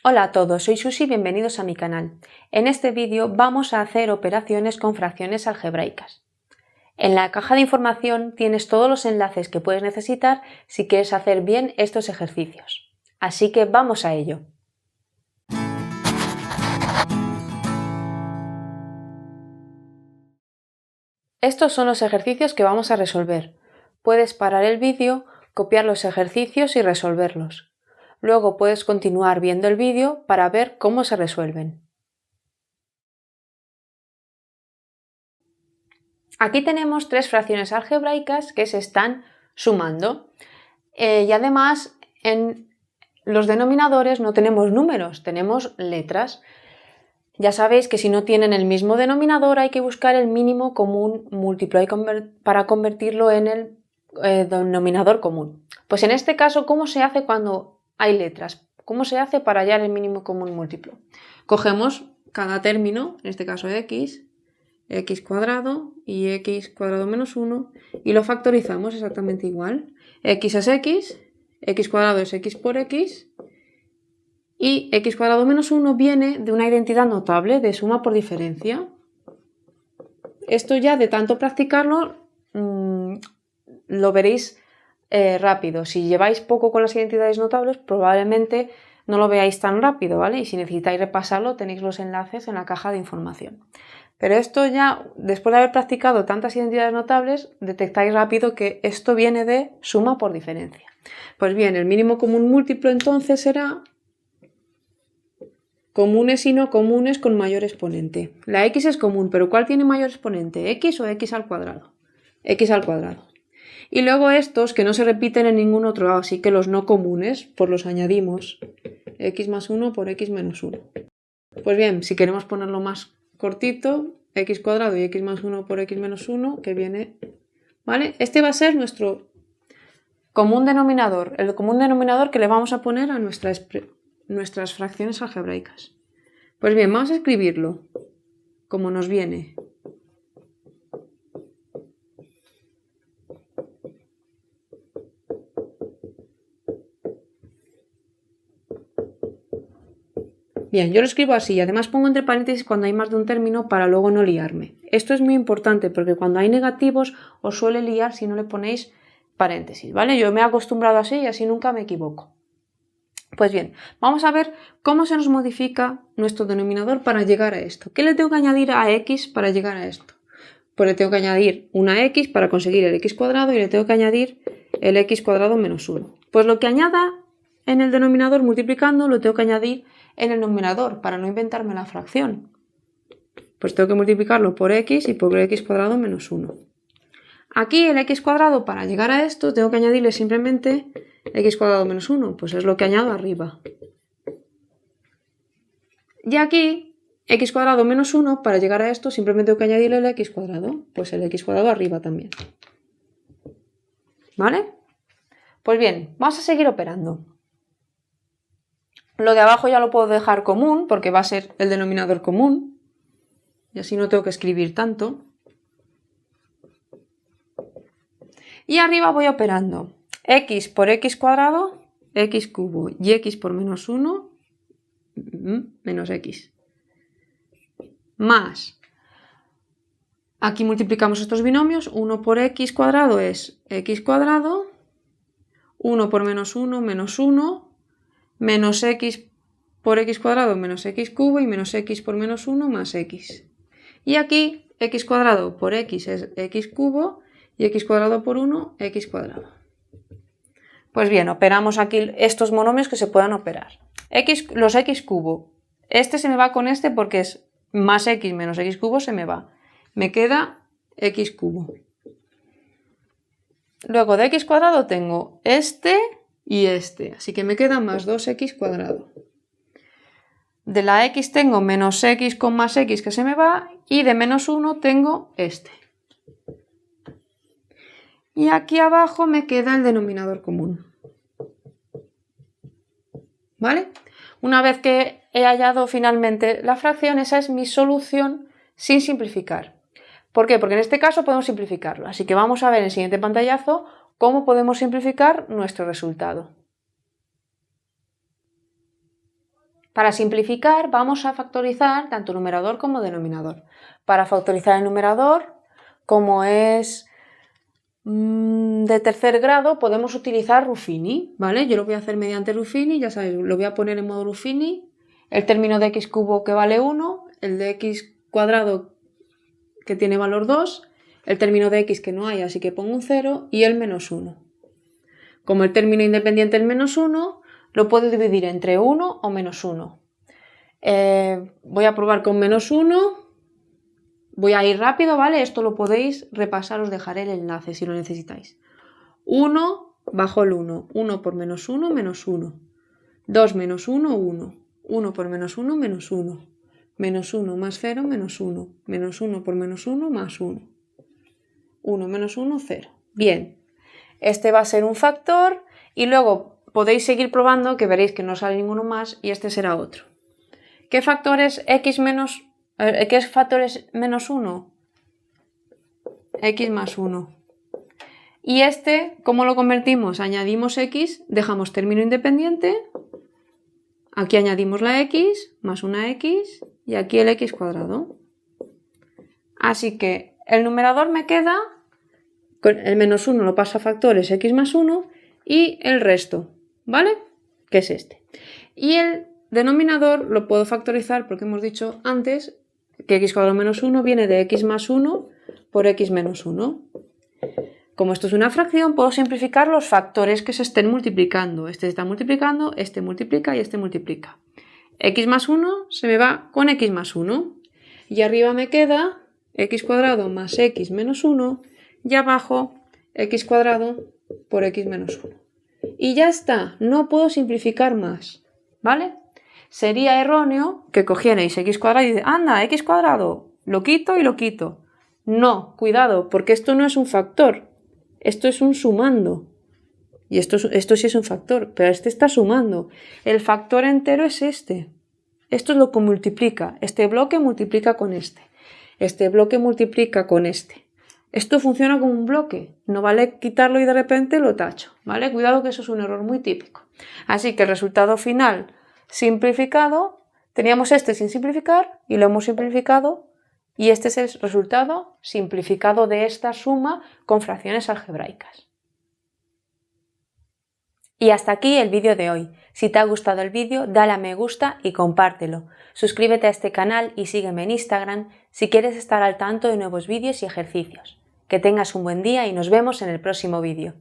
Hola a todos, soy Susi y bienvenidos a mi canal. En este vídeo vamos a hacer operaciones con fracciones algebraicas. En la caja de información tienes todos los enlaces que puedes necesitar si quieres hacer bien estos ejercicios. Así que vamos a ello. Estos son los ejercicios que vamos a resolver. Puedes parar el vídeo, copiar los ejercicios y resolverlos. Luego puedes continuar viendo el vídeo para ver cómo se resuelven. Aquí tenemos tres fracciones algebraicas que se están sumando y además en los denominadores no tenemos números, tenemos letras. Ya sabéis que si no tienen el mismo denominador hay que buscar el mínimo común múltiplo para convertirlo en el denominador común. Pues en este caso, ¿cómo se hace cuando hay letras? ¿Cómo se hace para hallar el mínimo común múltiplo? Cogemos cada término, en este caso x cuadrado y x cuadrado menos 1 y lo factorizamos exactamente igual. X es x cuadrado es x por x y x cuadrado menos 1 viene de una identidad notable de suma por diferencia. Esto ya de tanto practicarlo lo veréis rápido. Si lleváis poco con las identidades notables probablemente no lo veáis tan rápido, ¿vale? Y si necesitáis repasarlo tenéis los enlaces en la caja de información. Pero esto ya, después de haber practicado tantas identidades notables, detectáis rápido que esto viene de suma por diferencia. Pues bien, el mínimo común múltiplo entonces será comunes y no comunes con mayor exponente. La x es común, pero ¿cuál tiene mayor exponente? ¿X o x al cuadrado? X al cuadrado. Y luego estos que no se repiten en ningún otro lado, así que los no comunes, pues los añadimos. X más 1 por x menos 1. Pues bien, si queremos ponerlo más cortito, x cuadrado y x más 1 por x menos 1, que viene, ¿vale? Este va a ser nuestro común denominador, el común denominador que le vamos a poner a nuestras fracciones algebraicas. Pues bien, vamos a escribirlo como nos viene. Bien, yo lo escribo así, además pongo entre paréntesis cuando hay más de un término para luego no liarme. Esto es muy importante porque cuando hay negativos os suele liar si no le ponéis paréntesis, ¿vale? Yo me he acostumbrado así y así nunca me equivoco. Pues bien, vamos a ver cómo se nos modifica nuestro denominador para llegar a esto. ¿Qué le tengo que añadir a x para llegar a esto? Pues le tengo que añadir una x para conseguir el x cuadrado y le tengo que añadir el x cuadrado menos 1. Pues lo que añada en el denominador multiplicando lo tengo que añadir en el numerador para no inventarme la fracción. Pues tengo que multiplicarlo por x y por x cuadrado menos 1. Aquí el x cuadrado, para llegar a esto, tengo que añadirle simplemente x cuadrado menos 1, pues es lo que añado arriba. Y aquí, x cuadrado menos 1, para llegar a esto, simplemente tengo que añadirle el x cuadrado, pues el x cuadrado arriba también. ¿Vale? Pues bien, vamos a seguir operando. Lo de abajo ya lo puedo dejar común, porque va a ser el denominador común, y así no tengo que escribir tanto. Y arriba voy operando x por x cuadrado, x cubo, y x por menos 1, menos x. Más, aquí multiplicamos estos binomios, 1 por x cuadrado es x cuadrado, 1 por menos 1, menos 1, menos x por x cuadrado menos x cubo y menos x por menos 1 más x. Y aquí x cuadrado por x es x cubo y x cuadrado por 1, x cuadrado. Pues bien, operamos aquí estos monomios que se puedan operar. Los x cubo. Este se me va con este porque es más x menos x cubo, se me va. Me queda x cubo. Luego de x cuadrado tengo este y este, así que me queda más 2x cuadrado. De la x tengo menos x con más x que se me va y de menos 1 tengo este. Y aquí abajo me queda el denominador común. ¿Vale? Una vez que he hallado finalmente la fracción, esa es mi solución sin simplificar. ¿Por qué? Porque en este caso podemos simplificarlo. Así que vamos a ver en el siguiente pantallazo cómo podemos simplificar nuestro resultado. Para simplificar vamos a factorizar tanto numerador como denominador. Para factorizar el numerador, como es de tercer grado, podemos utilizar Ruffini, ¿vale? Yo lo voy a hacer mediante Ruffini, ya sabéis, lo voy a poner en modo Ruffini, el término de x cubo que vale 1, el de x cuadrado que tiene valor 2, el término de x que no hay, así que pongo un 0, y el menos 1. Como el término independiente el menos 1, lo puedo dividir entre 1 o menos 1. Voy a probar con menos 1. Voy a ir rápido, ¿vale? Esto lo podéis repasar, os dejaré el enlace si lo necesitáis. 1 bajo el 1. 1 por menos 1, menos 1. 2 menos 1, 1. 1 por menos 1, menos 1. Menos 1 más 0, menos 1. Menos 1 por menos 1, más 1. 1 menos 1, 0. Bien. Este va a ser un factor y luego podéis seguir probando que veréis que no sale ninguno más y este será otro. ¿Qué factor es x menos... ¿Qué factor es menos 1? X más 1. Y este, ¿cómo lo convertimos? Añadimos x, dejamos término independiente, aquí añadimos la x, más una x, y aquí el x cuadrado. Así que el numerador me queda, con el menos 1 lo paso a factores x más 1, y el resto, ¿vale? Que es este. Y el denominador lo puedo factorizar porque hemos dicho antes que x cuadrado menos 1 viene de x más 1 por x menos 1. Como esto es una fracción, puedo simplificar los factores que se estén multiplicando. Este se está multiplicando, este multiplica y este multiplica. X más 1 se me va con x más 1. Y arriba me queda x cuadrado más x menos 1 y abajo x cuadrado por x menos 1. Y ya está, no puedo simplificar más, ¿vale? Sería erróneo que cogierais x cuadrado y dices, anda, x cuadrado, lo quito y lo quito. No, cuidado, porque esto no es un factor, esto es un sumando. Y esto sí es un factor, pero este está sumando. El factor entero es este. Esto es lo que multiplica. Este bloque multiplica con este. Este bloque multiplica con este. Esto funciona como un bloque. No vale quitarlo y de repente lo tacho, ¿vale? Cuidado que eso es un error muy típico. Así que el resultado final simplificado, teníamos este sin simplificar y lo hemos simplificado y este es el resultado simplificado de esta suma con fracciones algebraicas. Y hasta aquí el vídeo de hoy. Si te ha gustado el vídeo, dale a me gusta y compártelo. Suscríbete a este canal y sígueme en Instagram si quieres estar al tanto de nuevos vídeos y ejercicios. Que tengas un buen día y nos vemos en el próximo vídeo.